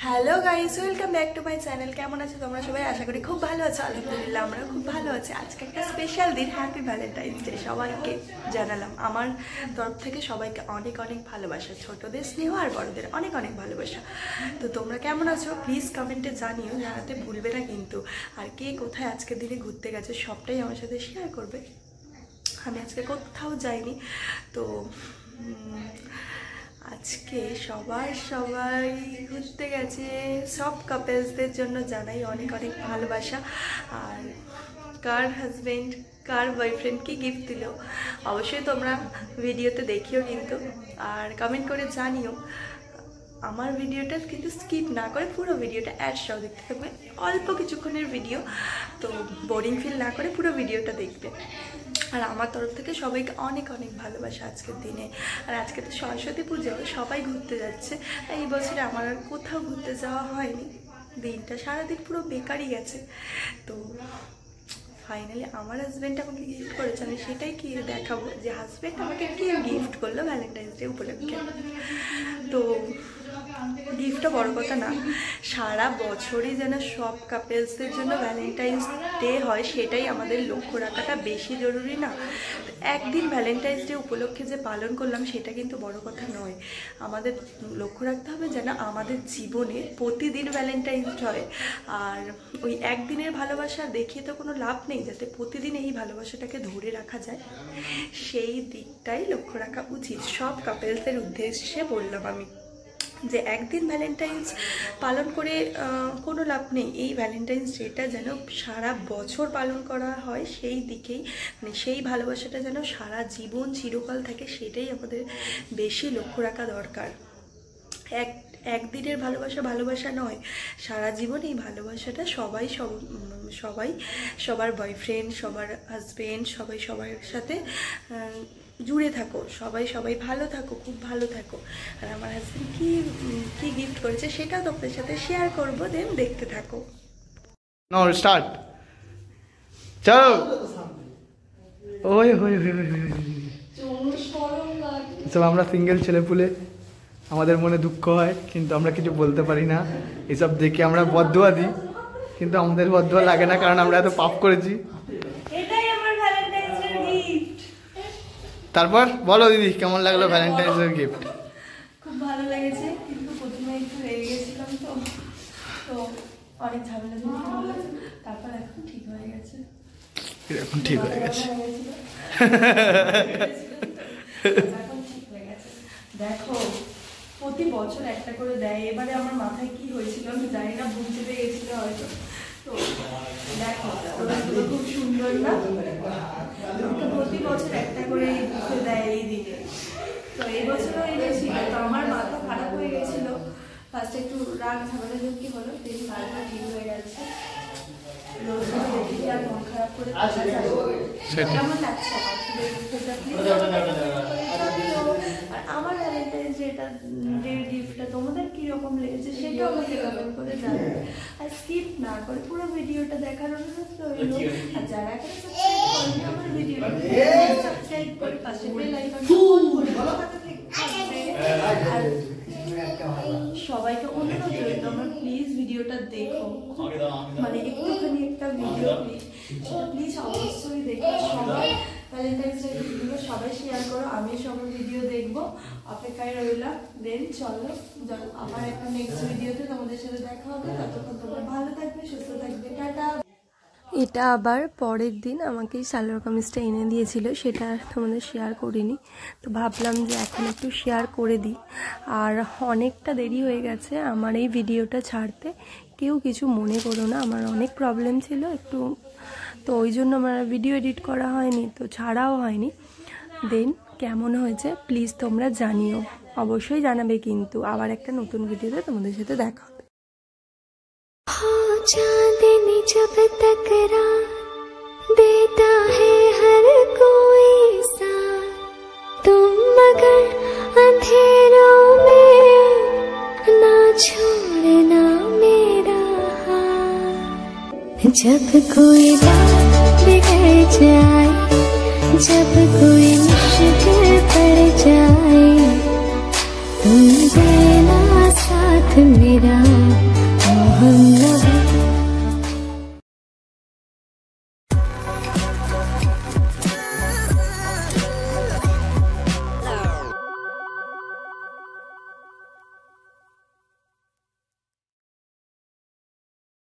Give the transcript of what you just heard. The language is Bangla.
Hello guys, welcome back to my channel. কেমন আছো তোমরা সবাই? আশা করি খুব ভালো আছো। আলহামদুলিল্লাহ আমরা খুব ভালো আছি। আজকে একটা স্পেশাল দিন, হ্যাপি ভ্যালেন্টাইন্স ডে। সবাইকে জানালাম আমার তরফ থেকে সবাইকে অনেক অনেক ভালোবাসা, ছোটদের স্নেহ আর বড়দের অনেক অনেক ভালোবাসা। তো তোমরা কেমন আছো প্লিজ কমেন্টে জানিও, জানাতে ভুলবে না কিন্তু। আর কে কোথায় আজকের দিনে ঘুরতে গেছে সবটাই আমার সাথে শেয়ার করবে। আমি আজকে কোথাও যাইনি, তো আজকে সবাই ঘুরতে গেছে। সব কাপলসদের জন্য জানাই অনেক অনেক ভালোবাসা। আর কার হাজব্যান্ড কার বয়ফ্রেন্ড কি গিফট দিল অবশ্যই তোমরা ভিডিওতে দেখিও কিন্তু, আর কমেন্ট করে জানিও। আমার ভিডিওটা কিন্তু স্কিপ না করে পুরো ভিডিওটা অ্যাড সহ দেখতে থাকবে। অল্প কিছুক্ষণের ভিডিও, তো বোরিং ফিল না করে পুরো ভিডিওটা দেখবে। আর আমার তরফ থেকে সবাইকে অনেক অনেক ভালোবাসা আজকের দিনে। আর আজকে তো সরস্বতী পুজো, সবাই ঘুরতে যাচ্ছে। এই বছরে আমার আর কোথাও ঘুরতে যাওয়া হয়নি, দিনটা সারাদিন পুরো বেকারই গেছে। তো ফাইনালি আমার হাজব্যান্ড আমাকে গিফট করেছে, আমি সেটাই কি দেখাবো যে হাজব্যান্ড আমাকে কি গিফট করলো ভ্যালেন্টাইন্স ডে উপলক্ষে। তো গিফটটা বড় কথা না, সারা বছরই যেন সব কাপলসদের জন্য ভ্যালেন্টাইন্স ডে হয় সেটাই আমাদের লক্ষ্য রাখাটা বেশি জরুরি না। একদিন ভ্যালেন্টাইন্স ডে উপলক্ষে যে পালন করলাম সেটা কিন্তু বড় কথা নয়। আমাদের লক্ষ্য রাখতে হবে যেন আমাদের জীবনে প্রতিদিন ভ্যালেন্টাইন্স হয়। আর ওই একদিনের ভালোবাসা দেখিয়ে তো কোনো লাভ নেই, যাতে প্রতিদিন এই ভালোবাসাটাকে ধরে রাখা যায় সেই দিকটাই লক্ষ্য রাখা উচিত। সব কাপলসের উদ্দেশ্যে বললাম আমি যে একদিন ভ্যালেন্টাইন্স পালন করে কোনো লাভ নেই। এই ভ্যালেন্টাইন্স ডেটা যেন সারা বছর পালন করা হয় সেই দিকেই, মানে সেই ভালোবাসাটা যেন সারা জীবন চিরকাল থাকে সেটাই আমাদের বেশি লক্ষ্য রাখা দরকার। একদিনের ভালোবাসা নয়, সারা জীবন এই ভালোবাসাটা সবাই সবার বয়ফ্রেন্ড, সবার হাজব্যান্ড, সবাই সবার সাথে জুড়ে থাকো, সবাই ভালো থাকো, খুব ভালো থাকো। আর আমার হাজব্যান্ড কি গিফট করেছে সেটাও তোমাদের সাথে শেয়ার করবো, দেন দেখতে থাকো। নো স্টার্ট, চলো। ওই সব আমরা সিঙ্গেল ছেলে পুলে, আমাদের মনে দুঃখ হয় কিন্তু আমরা কিছু বলতে পারি না। এসব দেখে আমরা বদদোয়া দিই, কিন্তু আমাদের বদদোয়া লাগে না, কারণ আমরা এত পাপ করেছি। তারপর বলো দিদি, কেমন লাগলো ভ্যালেন্টাইন্স ডে গিফট? খুব ভালো লেগেছে, কিন্তু প্রথমে একটু রেগে গেছিলাম, তো অনেক ঝামেলা ঝামেলা, তারপর এখন ঠিক হয়ে গেছে। এখন ঠিক হয়ে গেছে। দেখো প্রতি বছর একটা করে দেয়, এবারে আমার মাথায় কি হয়েছিল আমি জানি না, ভুল চেপে গেছিল হয়তো। তো দেখো খুব সুন্দর না, প্রতি বছর একটা করে দেয় এই দিনে। তো এই বছরও এনেছিল, তো আমার মাথা খারাপ হয়ে গেছিল। ফার্স্টে একটু রাগ ঝামেলা ঝুঁকি হলো, দেন তারপর ঠিক হয়ে গেছে। আর মন খারাপ করে কেমন লাগছে আর আমার ভ্যালেন্টাইন্স ডের গিফটটা তোমাদের কিরকম লেগেছে সেটাও আমাকে কমেন্ট করে জানাবে। আর স্কিপ না করে পুরো ভিডিওটা দেখার অনুরোধ রইল। আর যারা সাবস্ক্রাইব করেনি আমার ভিডিওটা সাবস্ক্রাইব করে পাশে বেল আইকনটা অন করে আর সবাইকে অনুরোধ রইল আমার প্লিজ ভিডিওটা দেখো, মানে একটুখানি একটা ভিডিও প্লিজ অবশ্যই দেখো। সবাই ভ্যালেন্টাইন্স ডে ভিডিও সবাই শেয়ার করো, আমি সবার ভিডিও দেখবো, অপেক্ষায় রইলাম। দেন চলো আবার একটা নেক্সট ভিডিওতে তোমাদের সাথে দেখা হবে। ততক্ষণ তোমরা ভালো থাকবে, সুস্থ থাকবে, টাটা। এটা আবার পরের দিন আমাকে সালোয়ার কামিজটা এনে দিয়েছিল, সেটা তোমাদের শেয়ার করিনি, তো ভাবলাম যে এখন একটু শেয়ার করে দিই। আর অনেকটা দেরি হয়ে গেছে আমার এই ভিডিওটা ছাড়তে, কেউ কিছু মনে করো না, আমার অনেক প্রবলেম ছিল একটু, তো ওই জন্য আমার ভিডিও এডিট করা হয়নি, তো ছাড়াও হয়নি। দেন কেমন হয়েছে প্লিজ তোমরা জানিও, অবশ্যই জানাবে কিন্তু। আবার একটা নতুন ভিডিওতে তোমাদের সাথে দেখা হবে। चांदनी जब तकरार देता है हर कोई साथ, तुम मगर अंधेरों में ना छोड़ना मेरा हाथ। जब कोई बात बिगड़ जाए, जब कोई मुश्किल पड़ जाए, तुम देना साथ मेरा।